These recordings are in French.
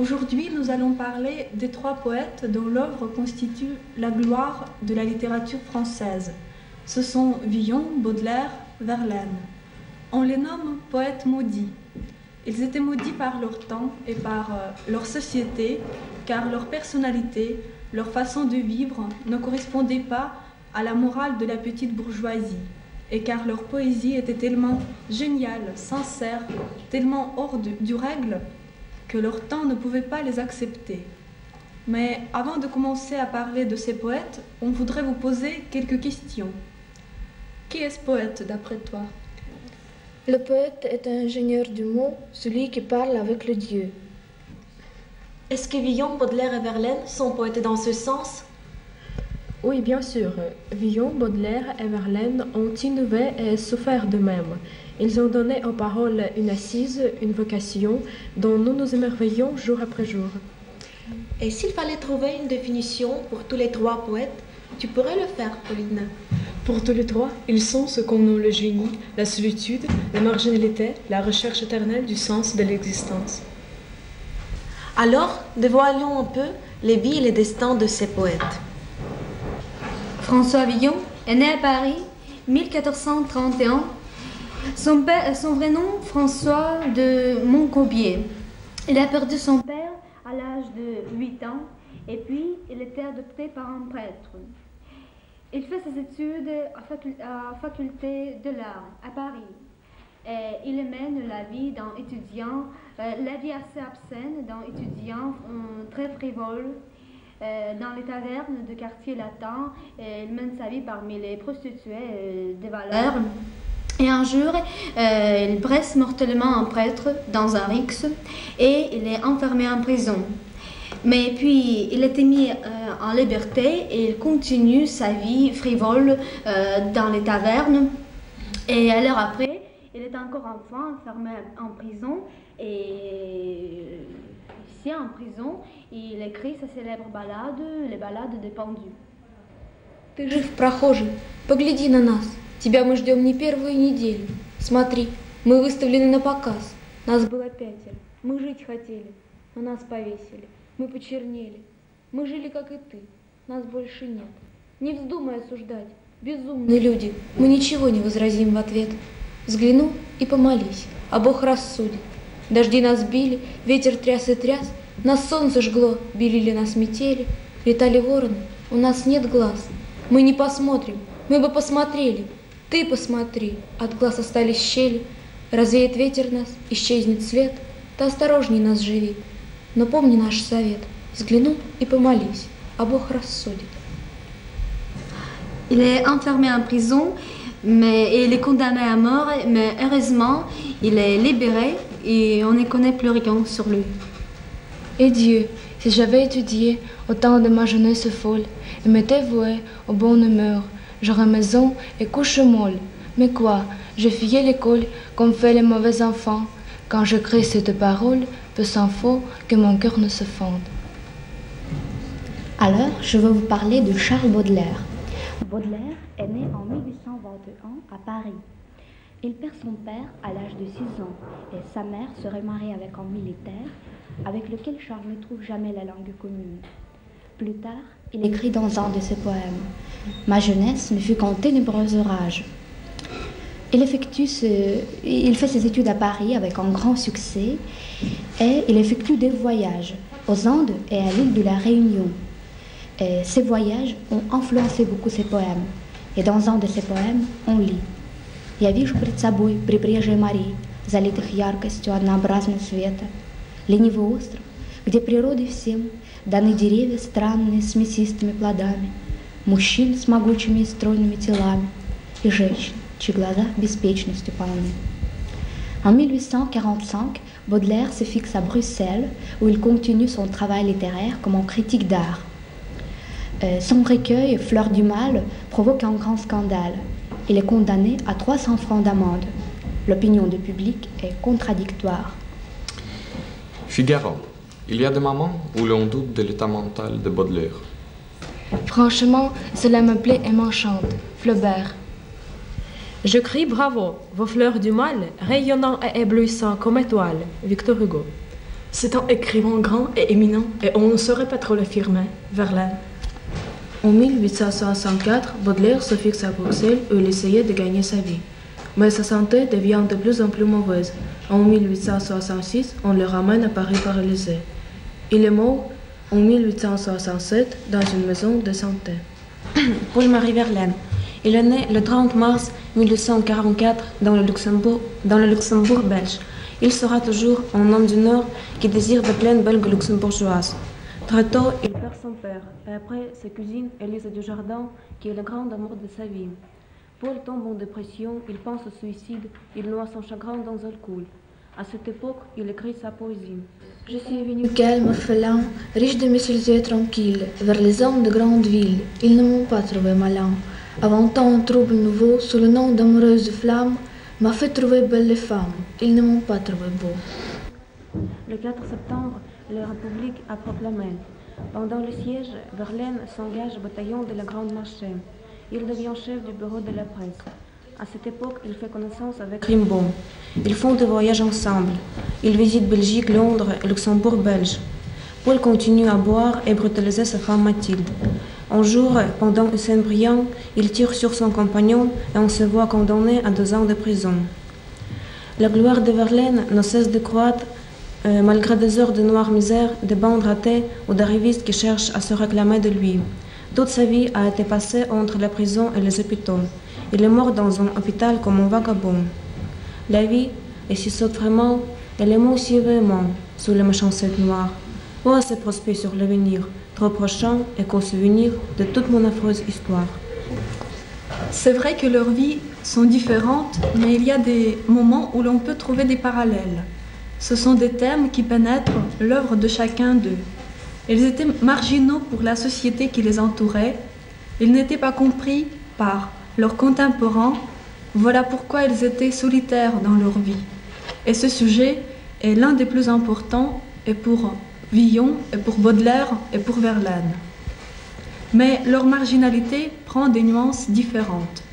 Aujourd'hui, nous allons parler des trois poètes dont l'œuvre constitue la gloire de la littérature française. Ce sont Villon, Baudelaire, Verlaine. On les nomme poètes maudits. Ils étaient maudits par leur temps et par leur société, car leur personnalité, leur façon de vivre ne correspondait pas à la morale de la petite bourgeoisie, et car leur poésie était tellement géniale, sincère, tellement hors du règle, que leur temps ne pouvait pas les accepter. Mais avant de commencer à parler de ces poètes, on voudrait vous poser quelques questions. Qui est ce poète d'après toi? Le poète est un ingénieur du mot, celui qui parle avec le Dieu. Est-ce que Villon, Baudelaire et Verlaine sont poètes dans ce sens? Oui, bien sûr. Villon, Baudelaire et Verlaine ont innové et souffert d'eux-mêmes. Ils ont donné aux paroles une assise, une vocation, dont nous nous émerveillons jour après jour. Et s'il fallait trouver une définition pour tous les trois poètes, tu pourrais le faire, Pauline? Pour tous les trois, ils sont ce qu'on nomme le génie, la solitude, la marginalité, la recherche éternelle du sens de l'existence. Alors, dévoilons un peu les vies et les destins de ces poètes. François Villon est né à Paris 1431. Son vrai nom, François de Montcombier. Il a perdu son père à l'âge de 8 ans et puis il était adopté par un prêtre. Il fait ses études à faculté de l'art à Paris. Et il mène la vie d'un étudiant, la vie assez obscène d'un étudiant très frivole dans les tavernes de quartier latin. Il mène sa vie parmi les prostituées de valeur. Et un jour, il blesse mortellement un prêtre dans un rixe et il est enfermé en prison. Mais puis, il était mis en liberté et il continue sa vie frivole dans les tavernes. Et alors après, il est encore enfant, enfermé en prison. Et ici, en prison, il écrit sa célèbre ballade, les ballades des pendus. Ты жив, прохожий, погляди на нас. Тебя мы ждем не первую неделю. Смотри, мы выставлены на показ. Нас было 5. Мы жить хотели, но нас повесили. Мы почернели. Мы жили, как и ты. Нас больше нет. Не вздумай осуждать. Безумные люди. Мы ничего не возразим в ответ. Взгляну и помолись, а Бог рассудит. Дожди нас били, ветер тряс и тряс. Нас солнце жгло, белили нас метели. Летали вороны, у нас нет глаз. Мы не посмотрим, мы бы посмотрели. Ты посмотри, от глаз остались щели. Развеет ветер нас, исчезнет свет. Ты осторожней нас живи. Но помни наш совет. Взгляну и помолись, а Бог рассудит. Il est enfermé en prison et il est condamné à mort, mais heureusement, il est libéré et on ne connaît plus rien sur lui. Et Dieu, si j'avais étudié au temps de ma jeunesse folle et m'étais voué aux bonnes humeurs, j'aurais maison et couche molle. Mais quoi, je fuyais l'école comme fait les mauvais enfants. Quand j'écris cette parole, peu s'en faut que mon cœur ne se fonde. Alors, je vais vous parler de Charles Baudelaire. Baudelaire est né en 1821 à Paris. Il perd son père à l'âge de 6 ans et sa mère se remarie avec un militaire avec lequel Charles ne trouve jamais la langue commune. Plus tard, il écrit dans un de ses poèmes « Ma jeunesse ne fut qu'un ténébreux orage ». Il fait ses études à Paris avec un grand succès et il effectue des voyages aux Andes et à l'île de la Réunion. Et ces voyages ont influencé beaucoup ses poèmes. Et dans un de ses poèmes, on lit «Я вижу пред собой прибрежье морей, залитых яркостью однообразного света, ленивый остров, где природе всем даны деревья странные с мясистыми плодами, мужчин с могучими и стройными телами и женщин, чьи глаза беспечностью полны». En 1845, Baudelaire se fixe à Bruxelles, où il continue son travail littéraire comme un critique d'art. Son recueil, Fleurs du mal, provoque un grand scandale. Il est condamné à 300 francs d'amende. L'opinion du public est contradictoire. Figaro. Il y a des moments où l'on doute de l'état mental de Baudelaire. Franchement, cela me plaît et m'enchante. Flaubert. Je crie bravo, vos fleurs du mal, rayonnant et éblouissant comme étoiles. Victor Hugo. C'est un écrivain grand et éminent, et on ne saurait pas trop l'affirmer, Verlaine. En 1864, Baudelaire se fixe à Bruxelles où il essayait de gagner sa vie. Mais sa santé devient de plus en plus mauvaise. En 1866, on le ramène à Paris paralysé. Il est mort en 1867 dans une maison de santé. Paul-Marie Verlaine. Il est né le 30 mars 1844 dans le Luxembourg belge. Il sera toujours un homme du Nord qui désire de pleine belge luxembourgeoise. Très tôt, il perd son père, et après sa cousine Élise Dujardin, qui est le grand amour de sa vie. Paul tombe en dépression, il pense au suicide, il noie son chagrin dans alcool. À cette époque, il écrit sa poésie. Je suis venu calme, orphelin, riche de mes yeux tranquilles, vers les hommes de grandes villes. Ils ne m'ont pas trouvé malin. Avant un trouble nouveau, sous le nom d'amoureuse flamme, m'a fait trouver belles les femmes. Ils ne m'ont pas trouvé beau. Le 4 septembre, la République a proclamé. Pendant le siège, Verlaine s'engage au bataillon de la Grande Marché. Il devient chef du bureau de la presse. À cette époque, il fait connaissance avec Rimbaud. Ils font des voyages ensemble. Ils visitent Belgique, Londres et Luxembourg belge. Paul continue à boire et brutaliser sa femme Mathilde. Un jour, pendant une scène brillante, il tire sur son compagnon et on se voit condamné à 2 ans de prison. La gloire de Verlaine ne cesse de croître malgré des heures de noire misère, de bandes ratées ou d'arrivistes qui cherchent à se réclamer de lui. Toute sa vie a été passée entre la prison et les hôpitaux. Il est mort dans un hôpital comme un vagabond. La vie est si saute vraiment, elle est aussi véhément sous les méchancetés noires. Ou assez prospère sur l'avenir, trop prochain et qu'au souvenir de toute mon affreuse histoire. C'est vrai que leurs vies sont différentes, mais il y a des moments où l'on peut trouver des parallèles. Ce sont des thèmes qui pénètrent l'œuvre de chacun d'eux. Ils étaient marginaux pour la société qui les entourait. Ils n'étaient pas compris par leurs contemporains. Voilà pourquoi ils étaient solitaires dans leur vie. Et ce sujet est l'un des plus importants, et pour Villon, et pour Baudelaire, et pour Verlaine. Mais leur marginalité prend des nuances différentes.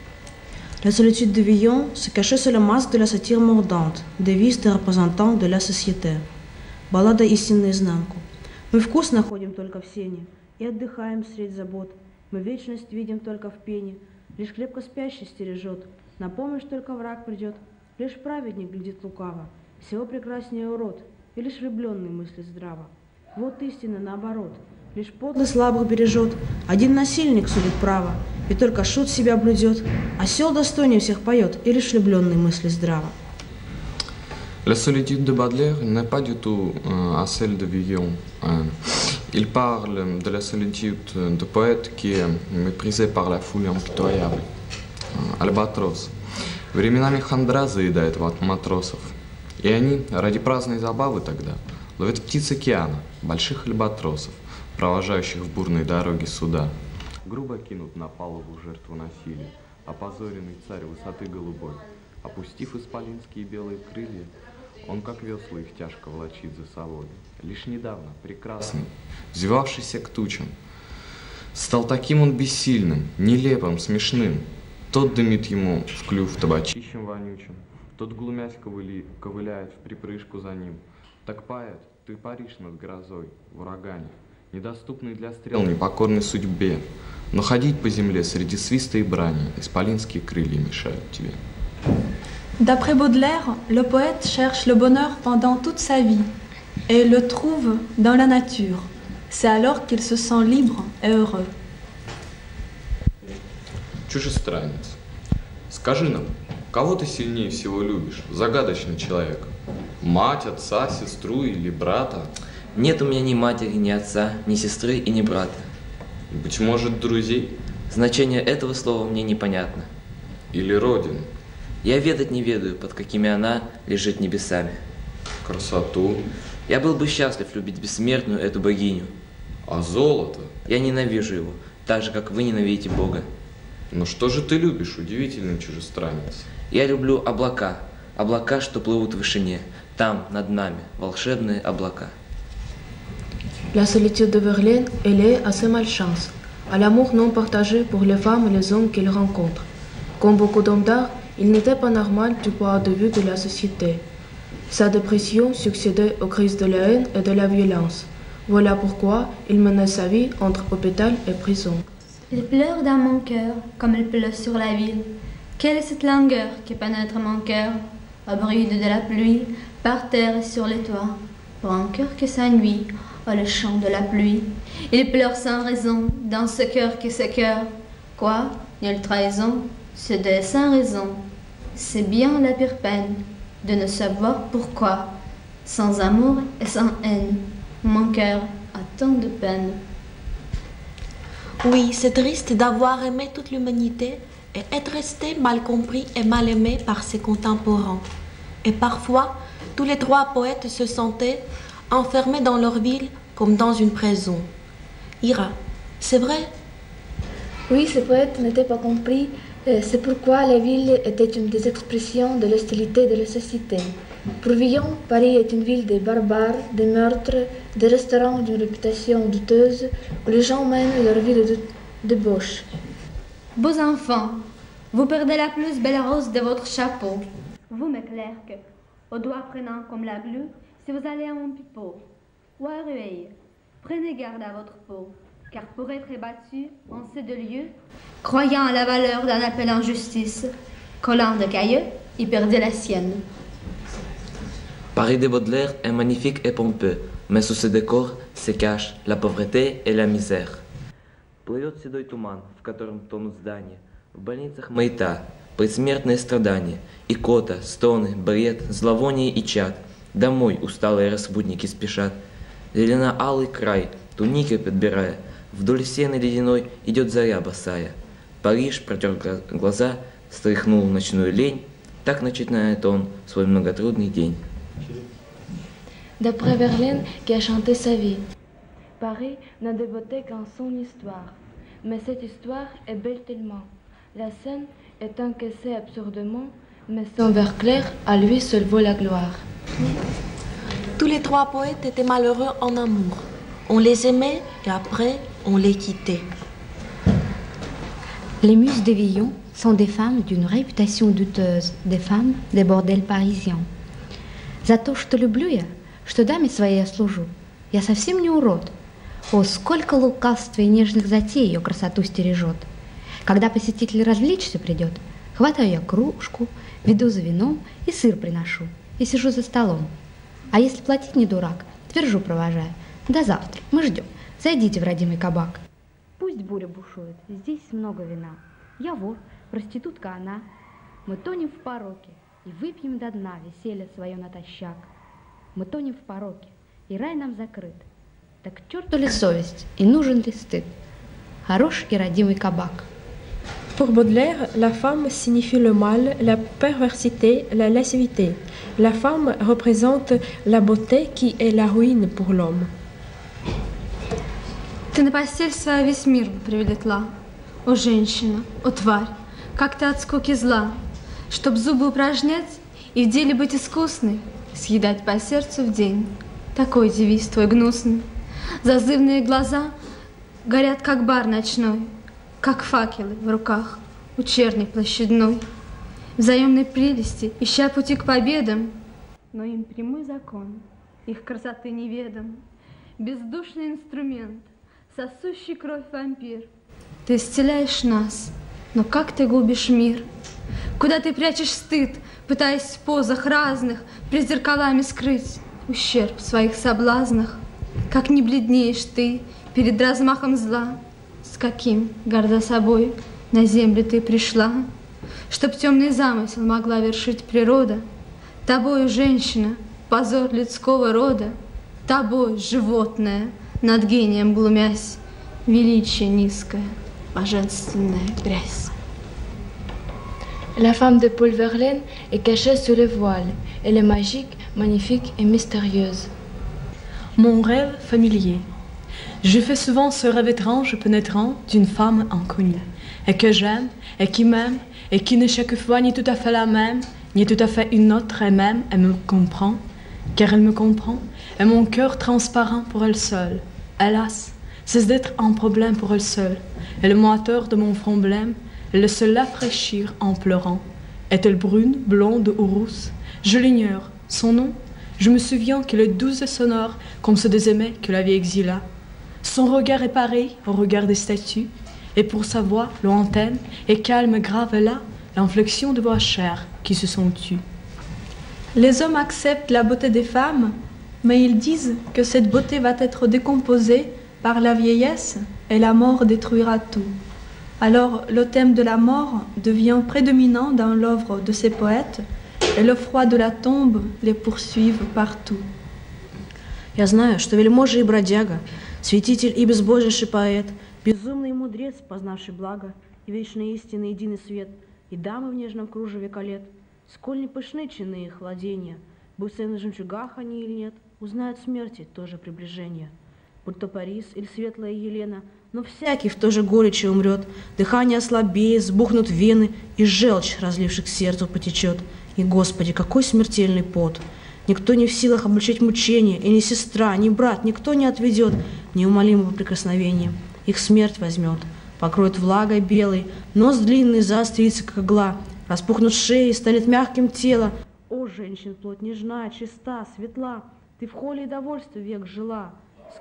La solitude de Villon se cachait sous le masque de la satire mordante, des vices des représentants de la société. Баллада истинно наизнанку. Мы вкус находим только в сене и отдыхаем средь забот. Мы вечность видим только в пене, лишь крепко спящий стережет. На помощь только враг придет, лишь праведник глядит лукаво. Всего прекраснее урод, и лишь влюбленный мыслит здраво. Вот истина наоборот. Лишь подлый слабых бережет, один насильник судит право, и только шут себя блюдет, осел достойнее всех поет, и лишь влюбленный мыслит здраво. La solitude de Baudelaire n'est pas du tout à celle de Villon. Il parle de la solitude de poète qui est méprisé par la foule impitoyable. Альбатрос. Временами хандра заедает матросов, и они, ради праздной забавы тогда, ловят птиц океана, больших альбатросов, провожающих в бурной дороге суда. Грубо кинут на палубу жертву насилия, опозоренный царь высоты голубой, опустив исполинские белые крылья, он как весла их тяжко волочит за собой. Лишь недавно, прекрасный, взвивавшийся к тучам, стал таким он бессильным, нелепым, смешным. Тот дымит ему в клюв табачищем вонючим, тот, глумясь, ковыляет в припрыжку за ним. Так, поэт, ты паришь над грозой, в урагане, недоступный для стрел, непокорной судьбе, но ходить по земле среди свиста и брани исполинские крылья мешают тебе. D'après Baudelaire, le poète cherche le bonheur pendant toute sa vie et le trouve dans la nature. C'est alors qu'il se sent libre et heureux. Чужестранец, скажи нам, кого ты сильнее всего любишь, загадочный человек? Мать, отца, сестру или брата? Нет у меня ни матери, ни отца, ни сестры и ни брата. Быть может, друзей? Значение этого слова мне непонятно. Или родины? Я ведать не ведаю, под какими она лежит небесами. Красоту? Я был бы счастлив любить бессмертную эту богиню. А золото? Я ненавижу его, так же, как вы ненавидите Бога. Но что же ты любишь, удивительный чужестранец? Я люблю облака, облака, что плывут в вышине, там, над нами, волшебные облака. La solitude de Verlaine, elle est à sa malchance, à l'amour non partagé pour les femmes et les hommes qu'il rencontre. Comme beaucoup d'hommes d'art, il n'était pas normal du point de vue de la société. Sa dépression succédait aux crises de la haine et de la violence. Voilà pourquoi il menait sa vie entre hôpital et prison. Il pleure dans mon cœur, comme il pleut sur la ville. Quelle est cette langueur qui pénètre mon cœur, au bruit de la pluie, par terre et sur les toits, pour un cœur qui s'ennuie, oh le chant de la pluie. Il pleure sans raison, dans ce cœur qui s'écœure. Quoi? Nulle trahison, c'est de sans raison. C'est bien la pire peine, de ne savoir pourquoi, sans amour et sans haine, mon cœur a tant de peine. Oui, c'est triste d'avoir aimé toute l'humanité et être resté mal compris et mal aimé par ses contemporains. Et parfois, tous les trois poètes se sentaient enfermés dans leur ville comme dans une prison. Ira, c'est vrai? Oui, ces poètes n'étaient pas compris. C'est pourquoi la ville était une des expressions de l'hostilité de la société. Pour Villon, Paris est une ville des barbares, des meurtres, des restaurants d'une réputation douteuse où les gens mènent leur vie de débauche. Beaux enfants, vous perdez la plus belle rose de votre chapeau. Vous, mes clercs, aux doigts prenant comme la glu, si vous allez à mon pipeau ou à Rueil, prenez garde à votre peau, car pour être battu en ces deux lieux, croyant à la valeur d'un appel en justice, collant de cailleux, il perdait la sienne. Paris de Baudelaire est magnifique et pompeux, mais sous ce décor se cachent la pauvreté et la misère. Плывет седой туман, в котором тонут здания, в больницах маята, предсмертные страдания, икота, стоны, бред, зловоние и чад. Домой усталые распутники спешат. Зелено-алый край, туники подбирая, вдоль сены ледяной идет заря босая. Париж протер глаза, стряхнул ночную лень, так начинает он свой многотрудный день. D'après Verlaine qui a chanté sa vie, Paris n'a de beauté qu'en son histoire. Mais cette histoire est belle tellement. La scène est encaissée absurdement, mais son vers clair, à lui seul vaut la gloire. Tous les trois poètes étaient malheureux en amour. On les aimait et après, on les quittait. Les muses de Villon sont des femmes d'une réputation douteuse, des femmes des bordels parisiens. За то, что люблю я, что даме своей я служу, я совсем не урод. О, сколько лукавства и нежных затей ее красоту стережет. Когда посетитель развлечься придет, хватаю я кружку, веду за вином и сыр приношу, и сижу за столом. А если платить не дурак, твержу провожая: до завтра, мы ждем, зайдите в родимый кабак. Пусть буря бушует, здесь много вина. Я вор, проститутка она. Мы тонем в пороке и выпьем до дна веселье свое натощак. Мы тонем в пороке, и рай нам закрыт. Так к черту ли совесть и нужен ли стыд? Хорош и родимый кабак. Pour Baudelaire, la femme signifie le mal, la perversité, la lascivité. La femme représente la beauté qui est la ruine pour l'homme. Ты на постель свою весь мир бы привлекла, о женщина, о тварь, как ты от скуки зла, чтоб зубы упражнять и в деле быть искусной, съедать по сердцу в день. Такой девиз твой гнусный. Зазывные глаза горят, как бар ночной, как факелы в руках у черни площадной. Взаимной прелести, ища пути к победам, но им прямой закон, их красоты неведом. Бездушный инструмент, сосущий кровь вампир. Ты исцеляешь нас, но как ты губишь мир? Куда ты прячешь стыд, пытаясь в позах разных пред зеркалами скрыть ущерб в своих соблазнах? Как не бледнеешь ты перед размахом зла? С каким, горда собой, на землю ты пришла? Чтоб темный замысел могла вершить природа, тобою, женщина, позор людского рода, тобой, животное, над гением глумясь, величие низкое, божественная грязь. La femme de Paul Verlaine est cachée sous le voile. Elle est magique, magnifique et mystérieuse. Mon rêve familier. Je fais souvent ce rêve étrange pénétrant d'une femme inconnue, et que j'aime, et qui m'aime, et qui n'est chaque fois ni tout à fait la même, ni tout à fait une autre, et même elle me comprend, car elle me comprend, et mon cœur transparent pour elle seule. Hélas, cesse d'être un problème pour elle seule, et le moiteur de mon front blême, elle se l'affraîchir en pleurant. Est-elle brune, blonde ou rousse? Je l'ignore, Son nom, je me souviens qu'il est doux et sonore, comme ceux des aimés que la vie exila. Son regard est pareil au regard des statues, et pour sa voix lointaine et calme grave est là l'inflexion de voix chères qui se sont tues. Les hommes acceptent la beauté des femmes, mais ils disent que cette beauté va être décomposée par la vieillesse et la mort détruira tout. Alors le thème de la mort devient prédominant dans l'œuvre de ces poètes, et le froid de la tombe les poursuit partout. Я знаю, что вельможа и бродяга, святитель и безбожнейший поэт, безумный мудрец, познавший благо, и вечной истины единый свет, и дамы в нежном кружеве колет, сколь не пышны чины их владения, будь на жемчугах они или нет, узнают смерти тоже приближение. Будь то Парис или светлая Елена, но всякий в той же горечи умрет, дыхание ослабеет, сбухнут вены, и желчь, разлившись к сердцу, потечет. И, Господи, какой смертельный пот! Никто не в силах облегчить мучения, и ни сестра, ни брат, никто не отведет неумолимого прикосновения. Их смерть возьмет, покроет влагой белой, нос длинный заострится, как игла, распухнут шеи, станет мягким тело. О, женщин, плоть нежна, чиста, светла, ты в холе и довольстве век жила.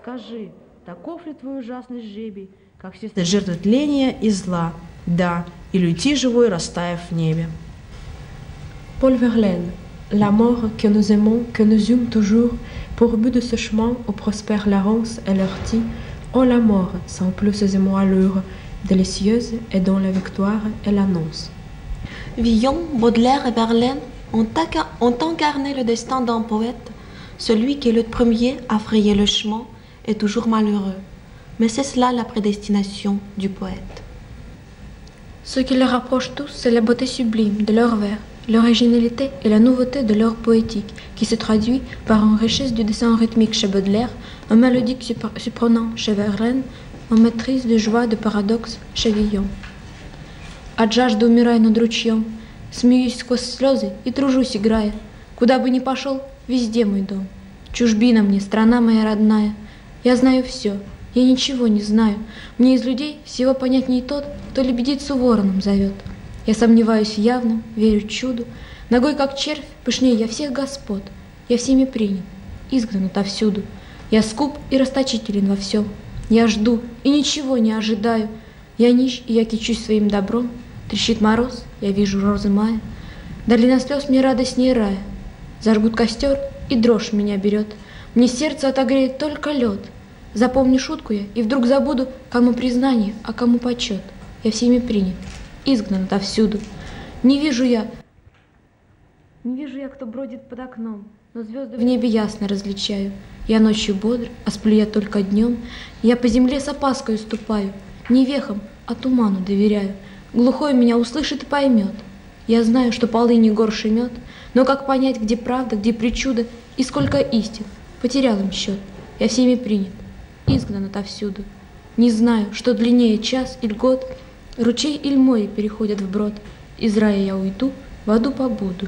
Скажи, таков ли твой ужасный жребий, как все жертвы тления и зла? Да, или уйти живой, растаяв в небе. Paul Verlaine, la mort que nous aimons, que nous eûmes toujours, pour but de ce chemin où prospère la ronce et l'ortie, oh la mort, sans plus aisément allure, délicieuse et dont la victoire est l'annonce. Villon, Baudelaire et Verlaine ont incarné le destin d'un poète. Celui qui est le premier à frayer le chemin est toujours malheureux. Mais c'est cela la prédestination du poète. Ce qui les rapproche tous, c'est la beauté sublime de leurs vers, l'originalité et la nouveauté de leur poétique, qui se traduit par une richesse du dessin rythmique chez Baudelaire, un mélodique surprenant chez Verlaine, une maîtrise de joie de paradoxe chez Villon. От жажды умирая над ручьем, смеюсь сквозь слезы и тружусь, играя. Куда бы ни пошел, везде мой дом. Чужбина мне, страна моя родная. Я знаю все, я ничего не знаю. Мне из людей всего понятней тот, кто лебедицу вороном зовет. Я сомневаюсь в явном, верю чуду. Ногой, как червь, пышнее я всех господ. Я всеми принят, изгнан отовсюду. Я скуп и расточителен во всем. Я жду и ничего не ожидаю. Я нищ, и я кичусь своим добром. Трещит мороз, я вижу розы мая. Долина слез мне радостнее рая. Зажгут костер, и дрожь меня берет. Мне сердце отогреет только лед. Запомню шутку я, и вдруг забуду, кому признание, а кому почет. Я всеми принят, изгнан отовсюду. Не вижу я, кто бродит под окном, но звезды в небе ясно различаю. Я ночью бодр, а сплю я только днем. Я по земле с опаской ступаю, не вехам, а туману доверяю. Глухой меня услышит и поймет. Я знаю, что полыни горше мед, но как понять, где правда, где причуда и сколько истин? Потерял им счет. Я всеми принят, изгнан отовсюду. Не знаю, что длиннее час или год, ручей или море переходят вброд. Из рая я уйду, в аду побуду.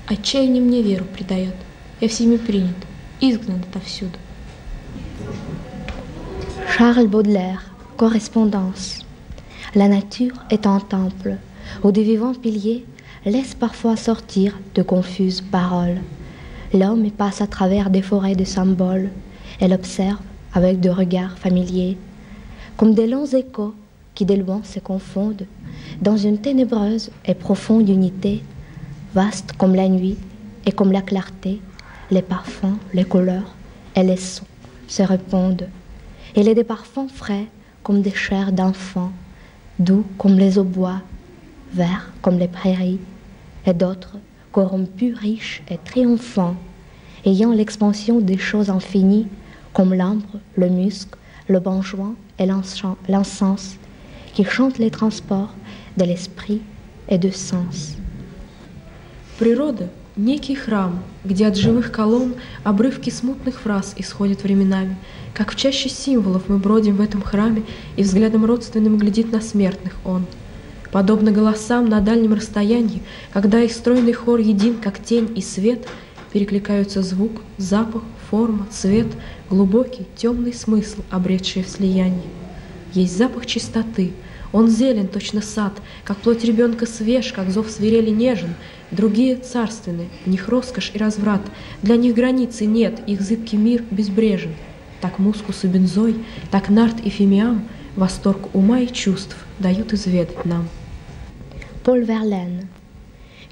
Отчаяние мне веру придает. Я всеми принят, изгнан отовсюду. Charles Baudelaire, correspondance. La nature est un temple où des vivants piliers laissent parfois sortir de confuses paroles. L'homme passe à travers des forêts de symboles. Elle observe avec de regards familiers, comme des longs échos qui de loin se confondent dans une ténébreuse et profonde unité, vaste comme la nuit et comme la clarté, les parfums, les couleurs et les sons se répondent. Il est des parfums frais comme des chairs d'enfants, doux comme les aubois, verts comme les prairies, et d'autres corrompus, riches et triomphants, ayant l'expansion des choses infinies comme l'ambre, le musc, le benjoin et l'encens, qui chantent les transports de l'esprit et de sens. Природа — некий храм, где от живых колонн обрывки смутных фраз исходят временами, как в чаще символов мы бродим в этом храме, и взглядом родственным глядит на смертных он. Подобно голосам на дальнем расстоянии, когда их стройный хор един, как тень и свет, перекликаются звук, запах, форма, цвет, глубокий, темный смысл, обретшие в слиянии. Есть запах чистоты, Он зелен, точно сад, как плоть ребенка свеж, как зов свирели нежен. Другие царственны, в них роскошь и разврат, для них границы нет, их зыбкий мир безбрежен. Так мускус и бензой, так нарт и фимиам восторг ума и чувств дают изведать нам. Paul Verlaine.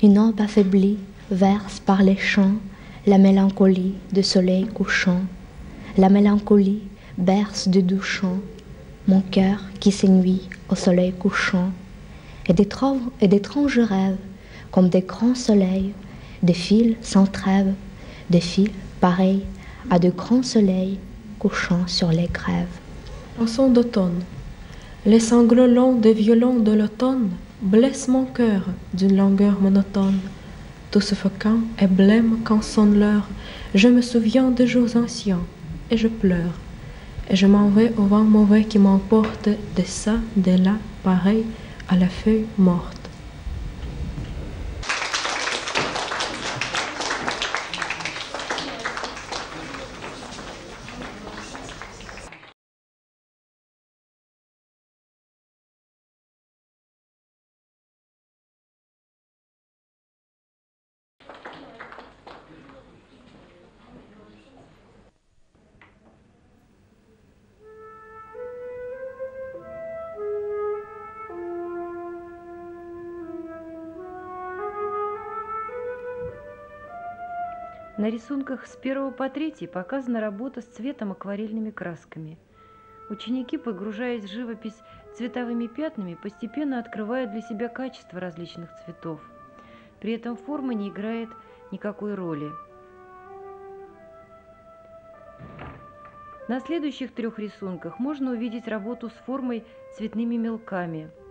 Une aube affaiblie verse par les champs la mélancolie de soleil couchant. La mélancolie berce de doux chants mon cœur qui s'ennuie au soleil couchant. Et d'étranges rêves, comme des grands soleils, défilent sans trêve, défilent pareils à de grands soleils couchant sur les grèves. Chanson d'automne. Les sanglots longs des violons de l'automne blessent mon cœur d'une langueur monotone. Tout suffocant et blême quand sonne l'heure, je me souviens des jours anciens et je pleure. Et je m'en vais au vent mauvais qui m'emporte de ça, de là, pareil à la feuille morte. На рисунках с 1 по 3 показана работа с цветом акварельными красками. Ученики, погружаясь в живопись цветовыми пятнами, постепенно открывают для себя качество различных цветов. При этом форма не играет никакой роли. На следующих 3 рисунках можно увидеть работу с формой цветными мелками –